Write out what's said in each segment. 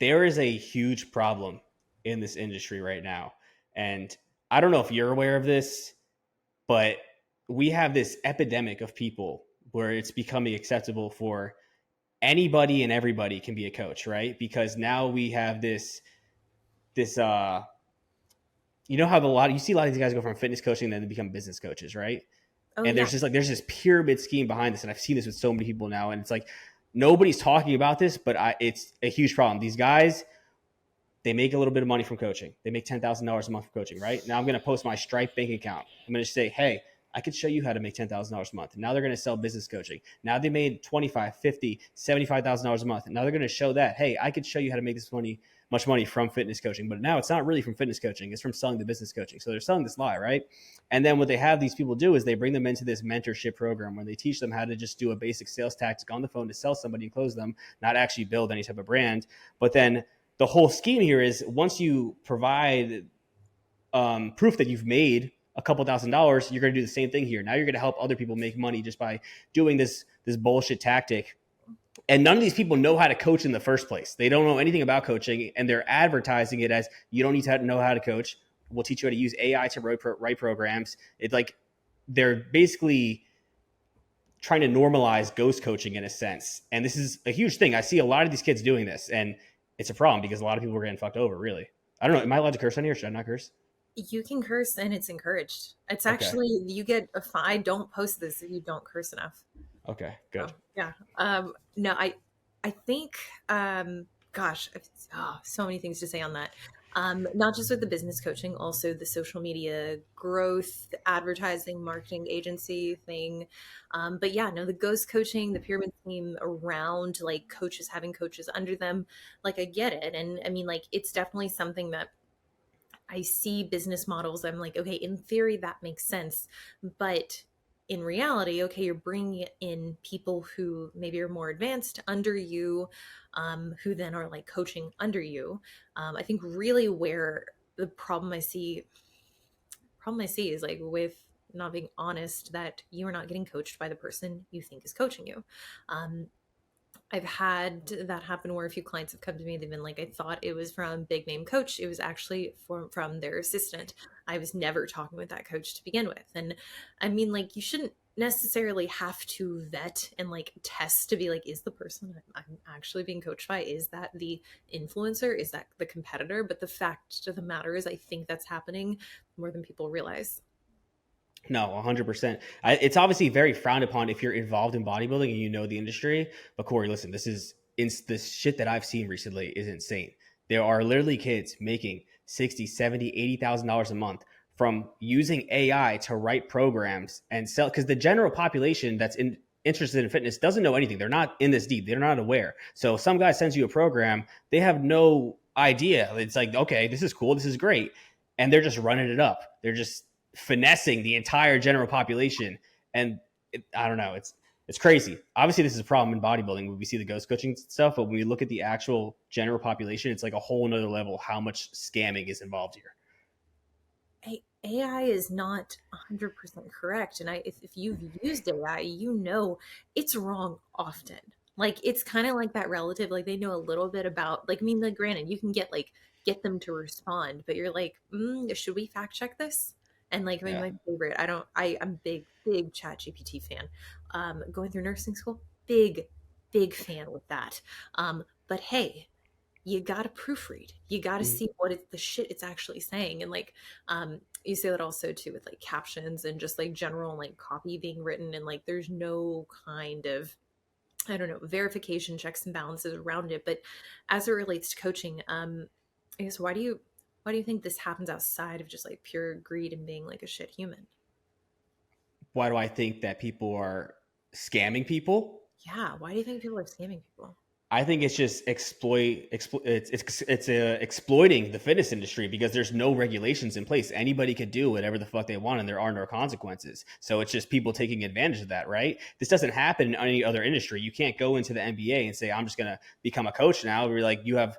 there is a huge problem in this industry right now. And I don't know if you're aware of this, but we have this epidemic of people where it's becoming acceptable for anybody and everybody can be a coach, right? Because now we have this you know how you see a lot of these guys go from fitness coaching and then they become business coaches, right? Oh And yeah. there's this pyramid scheme behind this, and I've seen this with so many people now, and it's like nobody's talking about this, but it's a huge problem. These guys, they make a little bit of money from coaching. They make $10,000 a month from coaching, right? Now I'm going to post my Stripe bank account. I'm going to say, hey, I could show you how to make $10,000 a month. Now they're going to sell business coaching. Now they made $25, $50, $75,000 a month. And now they're going to show that, hey, I could show you how to make much money from fitness coaching. But now it's not really from fitness coaching. It's from selling the business coaching. So they're selling this lie, right? And then what they have these people do is they bring them into this mentorship program where they teach them how to just do a basic sales tactic on the phone to sell somebody and close them, not actually build any type of brand. But then the whole scheme here is once you provide proof that you've made a couple $1,000s, you're going to do the same thing here. Now you're going to help other people make money just by doing this bullshit tactic. And none of these people know how to coach in the first place. They don't know anything about coaching, and they're advertising it as you don't need to know how to coach. We'll teach you how to use AI to write programs. It's like they're basically trying to normalize ghost coaching in a sense. And this is a huge thing. I see a lot of these kids doing this, and it's a problem because a lot of people are getting fucked over, really. I don't know. Am I allowed to curse on here? Should I not curse? You can curse and it's encouraged. It's Okay. actually, you get a fine. Don't post this if you don't curse enough. Okay, Oh, good. yeah. No, I think, gosh, so many things to say on that. Not just with the business coaching, also the social media growth, advertising, marketing agency thing. But yeah, no, the ghost coaching, the pyramid scheme around like coaches having coaches under them, like I get it. And I mean, like, it's definitely something that I see business models. I'm like, okay, in theory, that makes sense. But in reality, okay, you're bringing in people who maybe are more advanced under you, who then are like coaching under you. I think really where the problem I see is like with not being honest that you are not getting coached by the person you think is coaching you. Um, I've had that happen where a few clients have come to me. They've been like, I thought it was from big name coach. It was actually from their assistant. I was never talking with that coach to begin with. And I mean, like, you shouldn't necessarily have to vet and like test to be like, is the person I'm actually being coached by, is that the influencer? Is that the competitor? But the fact of the matter is, I think that's happening more than people realize. No, 100%. It's obviously very frowned upon if you're involved in bodybuilding and you know the industry. But Corey, listen, this shit that I've seen recently is insane. There are literally kids making 60, 70, $80,000 a month from using AI to write programs and sell, because the general population that's interested in fitness doesn't know anything. They're not in this deep. They're not aware. So some guy sends you a program, they have no idea. It's like, okay, this is cool. This is great. And they're just running it up. They're just finessing the entire general population. And I don't know, it's crazy. Obviously, this is a problem in bodybuilding when we see the ghost coaching stuff, but when we look at the actual general population, it's like a whole nother level how much scamming is involved here. AI is not 100% correct. And if you've used AI, you know it's wrong often. Like, it's kind of like that relative, like they know a little bit about, like, I mean, like, granted, you can get them to respond, but you're like, should we fact check this? And like, I mean, Yeah. my favorite, I'm big chat GPT fan. Going through nursing school, big fan with that. But hey, you gotta proofread. You gotta Mhm. see what the shit it's actually saying. And like, you say that also too with like captions and just like general like copy being written, and like there's no kind of, I don't know, verification, checks and balances around it. But as it relates to coaching, I guess why do you think this happens outside of just like pure greed and being like a shit human? Why do I think that people are scamming people? Yeah, why do you think people are scamming people? I think it's just exploiting the fitness industry because there's no regulations in place. Anybody could do whatever the fuck they want, and there are no consequences. So it's just people taking advantage of that, right? This doesn't happen in any other industry. You can't go into the NBA and say, "I'm just gonna become a coach now." We're like, you have,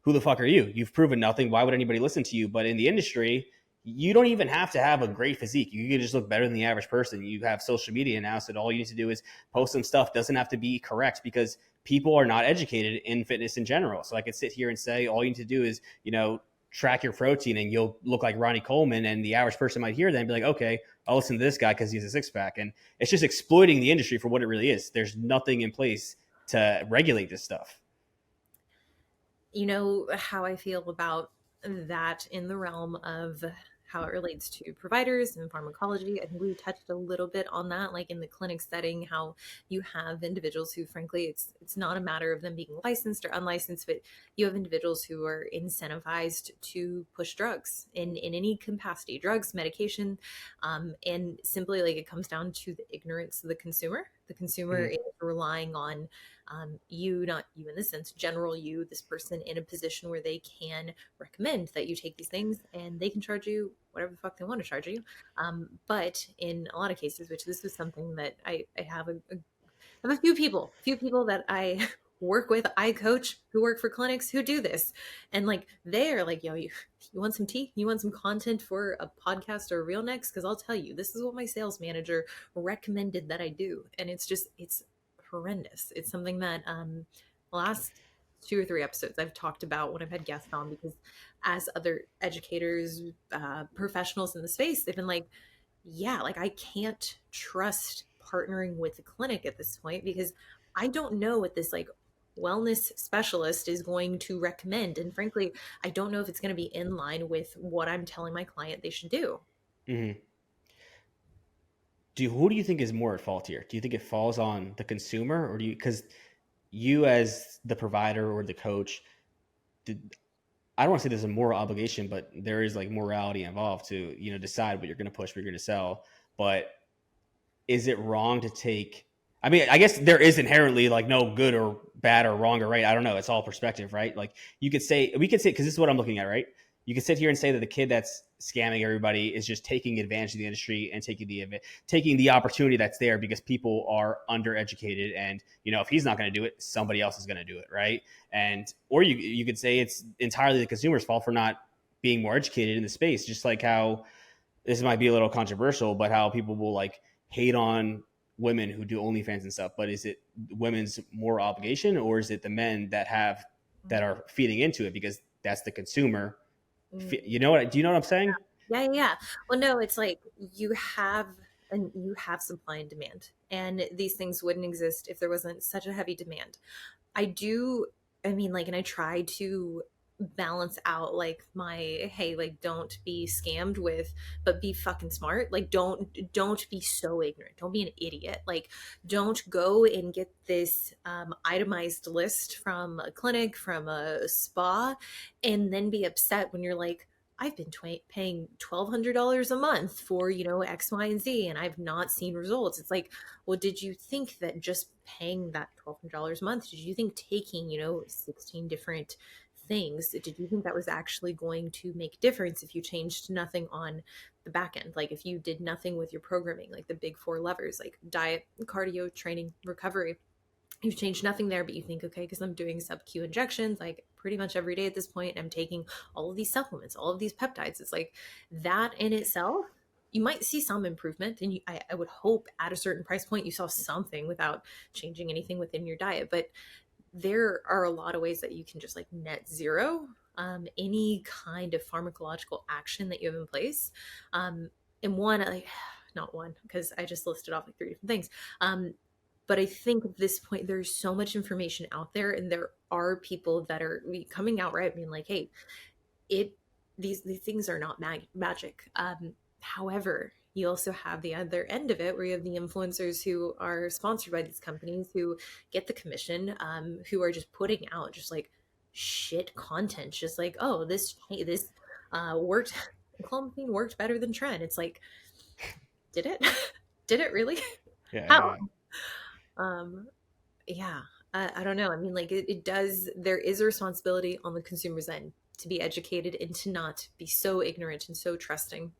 who the fuck are you? You've proven nothing. Why would anybody listen to you? But in the industry, you don't even have to have a great physique. You can just look better than the average person. You have social media now, so all you need to do is post some stuff. Doesn't have to be correct because people are not educated in fitness in general. So I could sit here and say, all you need to do is, track your protein and you'll look like Ronnie Coleman. And the average person might hear that and be like, okay, I'll listen to this guy because he has a six pack. And it's just exploiting the industry for what it really is. There's nothing in place to regulate this stuff. You know how I feel about that in the realm of how it relates to providers and pharmacology. I think we touched a little bit on that, like in the clinic setting, how you have individuals who, frankly, it's not a matter of them being licensed or unlicensed, but you have individuals who are incentivized to push drugs in any capacity, drugs, medication, and simply like it comes down to the ignorance of the consumer. The consumer Mm-hmm. is relying on you, not you in this sense, general you, this person in a position where they can recommend that you take these things and they can charge you whatever the fuck they want to charge you. But in a lot of cases, which this is something that I have I have a few people that I work with, I coach who work for clinics who do this. And like they're like, yo, you want some tea? You want some content for a podcast or a reel next? Because I'll tell you, this is what my sales manager recommended that I do. And it's horrendous. It's something that last 2 or 3 episodes I've talked about when I've had guests on, because as other educators, professionals in the space, they've been like, yeah, like I can't trust partnering with a clinic at this point because I don't know what this like wellness specialist is going to recommend. And frankly, I don't know if it's going to be in line with what I'm telling my client they should do. Mm-hmm. Who do you think is more at fault here? Do you think it falls on the consumer, or because you as the provider or the coach, did, I don't want to say there's a moral obligation, but there is like morality involved to, decide what you're going to push, what you're going to sell. But is it wrong to take, I mean, I guess there is inherently like no good or bad or wrong or right. I don't know. It's all perspective, right? Like we could say, because this is what I'm looking at, right? You can sit here and say that the kid that's scamming everybody is just taking advantage of the industry and taking the opportunity that's there because people are undereducated, and if he's not going to do it, somebody else is going to do it, right? And or you could say it's entirely the consumer's fault for not being more educated in the space, just like how this might be a little controversial, but how people will like hate on women who do OnlyFans and stuff. But is it women's more obligation, or is it the men that are feeding into it because that's the consumer? Mm. You know what? Do you know what I'm saying? Yeah, yeah, yeah. Well, no, it's like you have supply and demand, and these things wouldn't exist if there wasn't such a heavy demand. I do, I mean, like, and I try to balance out like my, hey, like, don't be scammed with, but be fucking smart. Like, don't be so ignorant. Don't be an idiot. Like, don't go and get this itemized list from a clinic, from a spa, and then be upset when you're like, I've been paying $1,200 a month for, X, Y, and Z, and I've not seen results. It's like, well, did you think that just paying that $1,200 a month, did you think taking, 16 different things, did you think that was actually going to make difference if you changed nothing on the back end? Like if you did nothing with your programming, like the big four levers, like diet, cardio, training, recovery, you've changed nothing there, but you think, okay, because I'm doing sub Q injections like pretty much every day at this point, I'm taking all of these supplements, all of these peptides. It's like that in itself, you might see some improvement. And I would hope at a certain price point, you saw something without changing anything within your diet. But there are a lot of ways that you can just like net zero any kind of pharmacological action that you have in place. And one, like, not one, because I just listed off like 3 different things. But I think at this point, there's so much information out there, and there are people that are coming out right, being like, "Hey, it these things are not magic." However, you also have the other end of it, where you have the influencers who are sponsored by these companies, who get the commission, who are just putting out just like shit content, just like, "Oh, this worked." Clomiphene worked better than Tren. It's like, did it? Did it really? Yeah, How? yeah. Um, yeah, I don't know. I mean, like it does, there is a responsibility on the consumer's end to be educated and to not be so ignorant and so trusting.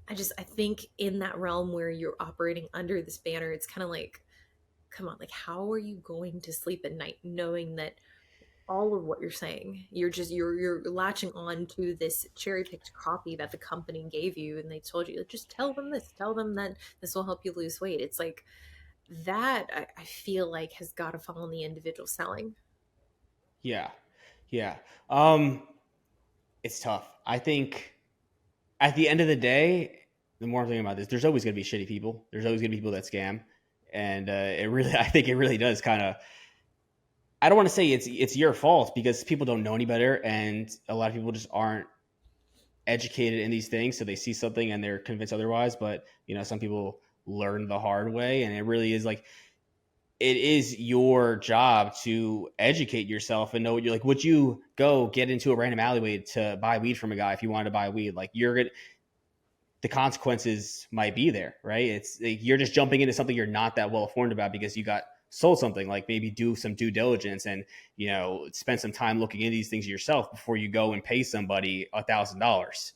I think in that realm where you're operating under this banner, it's kind of like, come on, like, how are you going to sleep at night knowing that all of what you're saying, you're latching on to this cherry picked copy that the company gave you, and they told you, like, just tell them this, tell them that this will help you lose weight. It's like, that I feel like has got to fall on the individual selling. Yeah. Yeah. Um, it's tough. I think at the end of the day, the more I'm thinking about this, there's always going to be shitty people. There's always going to be people that scam. And it really, I think it really does kind of, I don't want to say it's your fault because people don't know any better. And a lot of people just aren't educated in these things. So they see something and they're convinced otherwise. But, some people learn the hard way. And it really is like, it is your job to educate yourself and know what you're like. Would you go get into a random alleyway to buy weed from a guy if you wanted to buy weed? Like the consequences might be there, right? It's like you're just jumping into something you're not that well informed about because you got sold something. Like maybe do some due diligence and spend some time looking into these things yourself before you go and pay somebody $1,000.